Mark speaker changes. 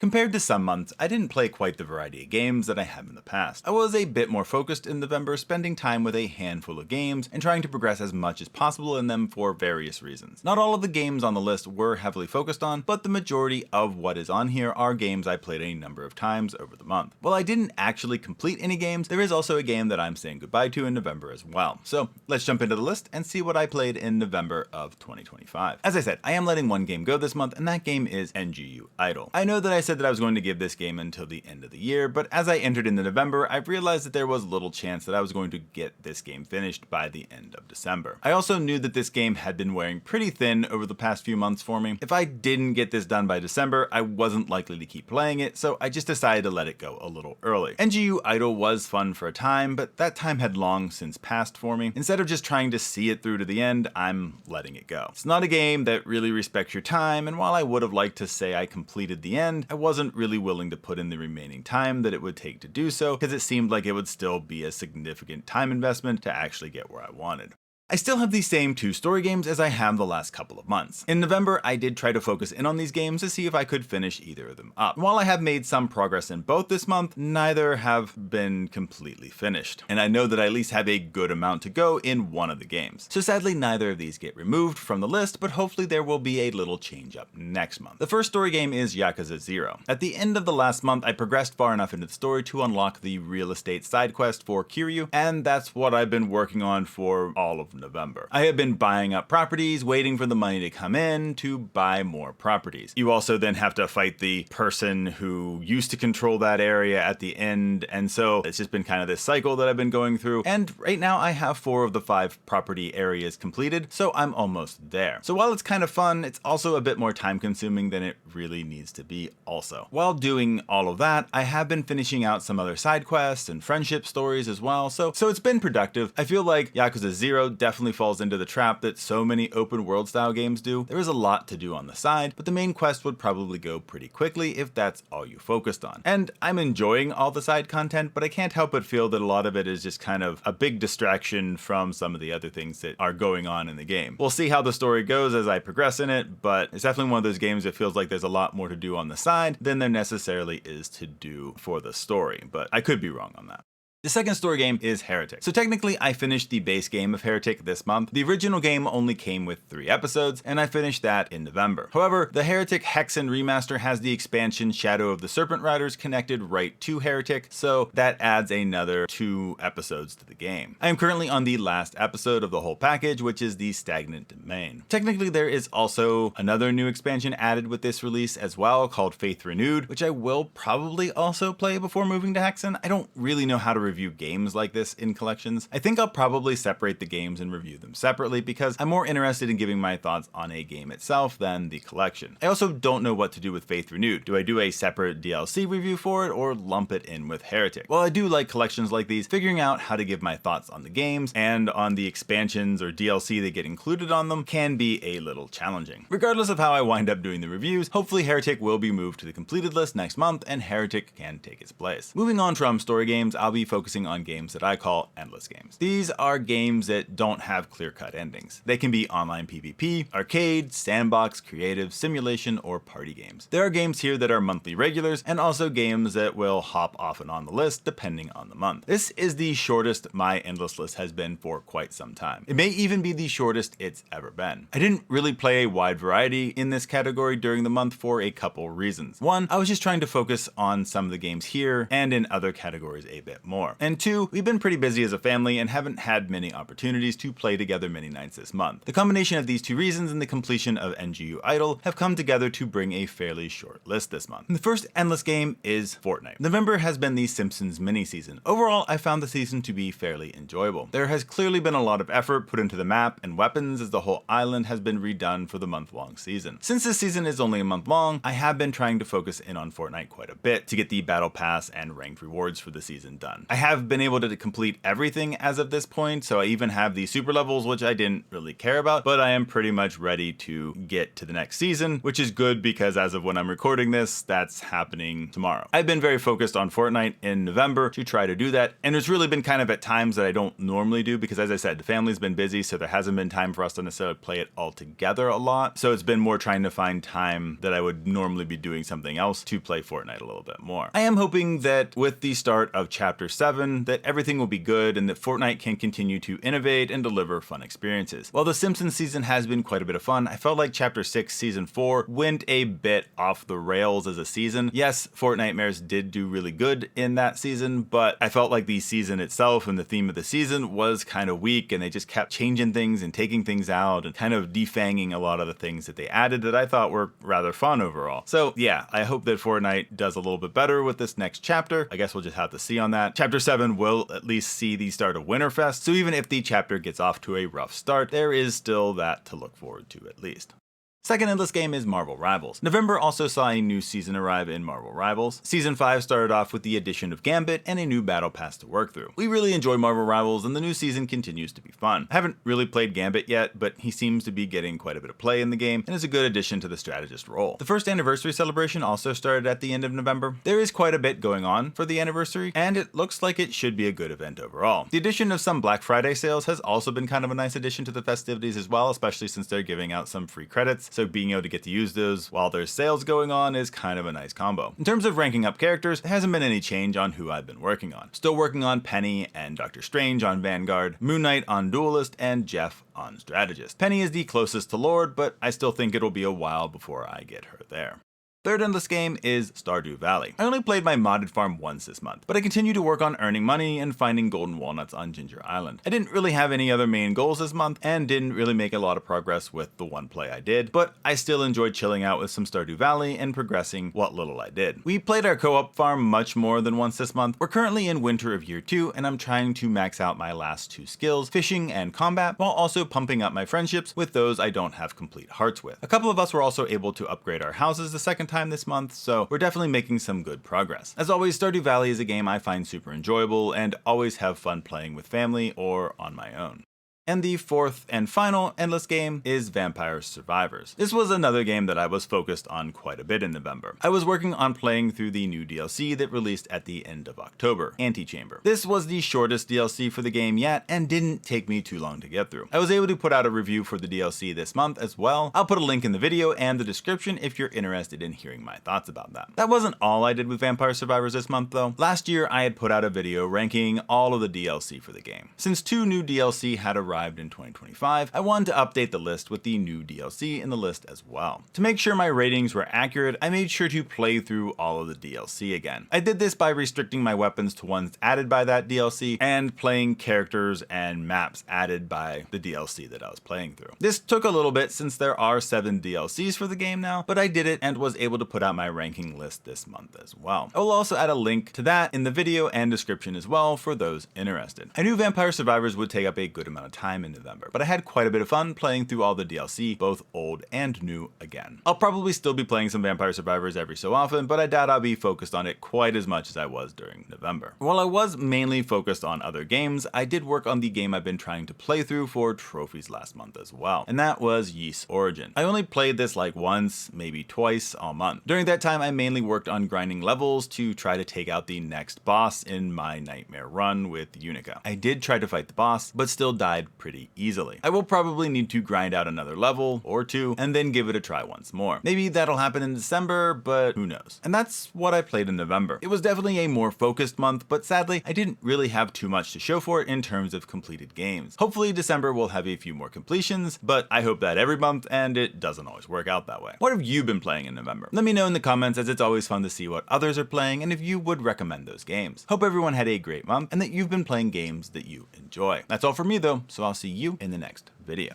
Speaker 1: Compared to some months, I didn't play quite the variety of games that I have in the past. I was a bit more focused in November, spending time with a handful of games and trying to progress as much as possible in them for various reasons. Not all of the games on the list were heavily focused on, but the majority of what is on here are games I played a number of times over the month. While I didn't actually complete any games, there is also a game that I'm saying goodbye to in November as well. So let's jump into the list and see what I played in November of 2025. As I said, I am letting one game go this month, and that game is NGU Idle. I know that I said that I was going to give this game until the end of the year, but as I entered into November, I realized that there was little chance that I was going to get this game finished by the end of December. I also knew that this game had been wearing pretty thin over the past few months for me. If I didn't get this done by December, I wasn't likely to keep playing it, so I just decided to let it go a little early. NGU Idle was fun for a time, but that time had long since passed for me. Instead of just trying to see it through to the end, I'm letting it go. It's not a game that really respects your time, and while I would have liked to say I completed the end, I wasn't really willing to put in the remaining time that it would take to do so, because it seemed like it would still be a significant time investment to actually get where I wanted. I still have these same two story games as I have the last couple of months. In November, I did try to focus in on these games to see if I could finish either of them up. While I have made some progress in both this month, neither have been completely finished. And I know that I at least have a good amount to go in one of the games. So sadly, neither of these get removed from the list, but hopefully there will be a little change up next month. The first story game is Yakuza 0. At the end of the last month, I progressed far enough into the story to unlock the real estate side quest for Kiryu, and that's what I've been working on for all of November. I have been buying up properties, waiting for the money to come in to buy more properties. You also then have to fight the person who used to control that area at the end, and so it's just been kind of this cycle that I've been going through, and right now I have 4 of the 5 property areas completed, so I'm almost there. So while it's kind of fun, it's also a bit more time consuming than it really needs to be also. While doing all of that, I have been finishing out some other side quests and friendship stories as well, so it's been productive. I feel like Yakuza 0 definitely falls into the trap that so many open world style games do. There is a lot to do on the side, but the main quest would probably go pretty quickly if that's all you focused on. And I'm enjoying all the side content, but I can't help but feel that a lot of it is just kind of a big distraction from some of the other things that are going on in the game. We'll see how the story goes as I progress in it, but it's definitely one of those games that feels like there's a lot more to do on the side than there necessarily is to do for the story, but I could be wrong on that. The second story game is Heretic. So technically I finished the base game of Heretic this month. The original game only came with 3 episodes, and I finished that in November. However, the Heretic Hexen remaster has the expansion Shadow of the Serpent Riders connected right to Heretic, so that adds another 2 episodes to the game. I am currently on the last episode of the whole package, which is the Stagnant Domain. Technically there is also another new expansion added with this release as well called Faith Renewed, which I will probably also play before moving to Hexen. I don't really know how to review games like this in collections. I think I'll probably separate the games and review them separately because I'm more interested in giving my thoughts on a game itself than the collection. I also don't know what to do with Faith Renewed. Do I do a separate DLC review for it or lump it in with Heretic? While I do like collections like these, figuring out how to give my thoughts on the games and on the expansions or DLC that get included on them can be a little challenging. Regardless of how I wind up doing the reviews, hopefully Heretic will be moved to the completed list next month and Heretic can take its place. Moving on from story games, I'll be focusing on games that I call endless games. These are games that don't have clear-cut endings. They can be online PvP, arcade, sandbox, creative, simulation, or party games. There are games here that are monthly regulars, and also games that will hop off and on the list depending on the month. This is the shortest my endless list has been for quite some time. It may even be the shortest it's ever been. I didn't really play a wide variety in this category during the month for a couple reasons. One, I was just trying to focus on some of the games here and in other categories a bit more. And 2, we've been pretty busy as a family and haven't had many opportunities to play together many nights this month. The combination of these 2 reasons and the completion of NGU Idle have come together to bring a fairly short list this month. The first endless game is Fortnite. November has been the Simpsons mini season. Overall, I found the season to be fairly enjoyable. There has clearly been a lot of effort put into the map and weapons as the whole island has been redone for the month-long season. Since this season is only a month long, I have been trying to focus in on Fortnite quite a bit to get the battle pass and ranked rewards for the season done. I have been able to complete everything as of this point, so I even have the super levels, which I didn't really care about, but I am pretty much ready to get to the next season, which is good because as of when I'm recording this, that's happening tomorrow. I've been very focused on Fortnite in November to try to do that, and it's really been kind of at times that I don't normally do because, as I said, the family's been busy, so there hasn't been time for us to necessarily play it all together a lot. So it's been more trying to find time that I would normally be doing something else to play Fortnite a little bit more. I am hoping that with the start of Chapter 7 that everything will be good and that Fortnite can continue to innovate and deliver fun experiences. While the Simpsons season has been quite a bit of fun, I felt like Chapter 6 Season 4 went a bit off the rails as a season. Yes, Fortnitemares did do really good in that season, but I felt like the season itself and the theme of the season was kind of weak, and they just kept changing things and taking things out and kind of defanging a lot of the things that they added that I thought were rather fun overall. So yeah, I hope that Fortnite does a little bit better with this next chapter. I guess we'll just have to see on that. Chapter 7 will at least see the start of Winterfest, so even if the chapter gets off to a rough start, there is still that to look forward to at least. Second in this game is Marvel Rivals. November also saw a new season arrive in Marvel Rivals. Season 5 started off with the addition of Gambit and a new battle pass to work through. We really enjoy Marvel Rivals and the new season continues to be fun. I haven't really played Gambit yet, but he seems to be getting quite a bit of play in the game and is a good addition to the strategist role. The first anniversary celebration also started at the end of November. There is quite a bit going on for the anniversary, and it looks like it should be a good event overall. The addition of some Black Friday sales has also been kind of a nice addition to the festivities as well, especially since they're giving out some free credits, so being able to get to use those while there's sales going on is kind of a nice combo. In terms of ranking up characters, there hasn't been any change on who I've been working on. Still working on Penny and Doctor Strange on Vanguard, Moon Knight on Duelist, and Jeff on Strategist. Penny is the closest to Lord, but I still think it'll be a while before I get her there. Third in this game is Stardew Valley. I only played my modded farm once this month, but I continue to work on earning money and finding golden walnuts on Ginger Island. I didn't really have any other main goals this month and didn't really make a lot of progress with the one play I did, but I still enjoyed chilling out with some Stardew Valley and progressing what little I did. We played our co-op farm much more than once this month. We're currently in winter of year 2 and I'm trying to max out my last 2 skills, fishing and combat, while also pumping up my friendships with those I don't have complete hearts with. A couple of us were also able to upgrade our houses the second time this month, so we're definitely making some good progress. As always, Stardew Valley is a game I find super enjoyable and always have fun playing with family or on my own. And the fourth and final endless game is Vampire Survivors. This was another game that I was focused on quite a bit in November. I was working on playing through the new DLC that released at the end of October, Antechamber. This was the shortest DLC for the game yet and didn't take me too long to get through. I was able to put out a review for the DLC this month as well. I'll put a link in the video and the description if you're interested in hearing my thoughts about that. That wasn't all I did with Vampire Survivors this month though. Last year I had put out a video ranking all of the DLC for the game. Since 2 new DLC had arrived in 2025, I wanted to update the list with the new DLC in the list as well. To make sure my ratings were accurate, I made sure to play through all of the DLC again. I did this by restricting my weapons to ones added by that DLC and playing characters and maps added by the DLC that I was playing through. This took a little bit since there are 7 DLCs for the game now, but I did it and was able to put out my ranking list this month as well. I will also add a link to that in the video and description as well for those interested. I knew Vampire Survivors would take up a good amount of time in November, but I had quite a bit of fun playing through all the DLC, both old and new again. I'll probably still be playing some Vampire Survivors every so often, but I doubt I'll be focused on it quite as much as I was during November. While I was mainly focused on other games, I did work on the game I've been trying to play through for trophies last month as well, and that was Ys Origin. I only played this like once, maybe twice all month. During that time, I mainly worked on grinding levels to try to take out the next boss in my nightmare run with Unica. I did try to fight the boss, but still died pretty easily. I will probably need to grind out another level or 2 and then give it a try once more. Maybe that'll happen in December, but who knows. And that's what I played in November. It was definitely a more focused month, but sadly, I didn't really have too much to show for it in terms of completed games. Hopefully December will have a few more completions, but I hope that every month, and it doesn't always work out that way. What have you been playing in November? Let me know in the comments, as it's always fun to see what others are playing and if you would recommend those games. Hope everyone had a great month and that you've been playing games that you enjoy. That's all for me though, so I'll see you in the next video.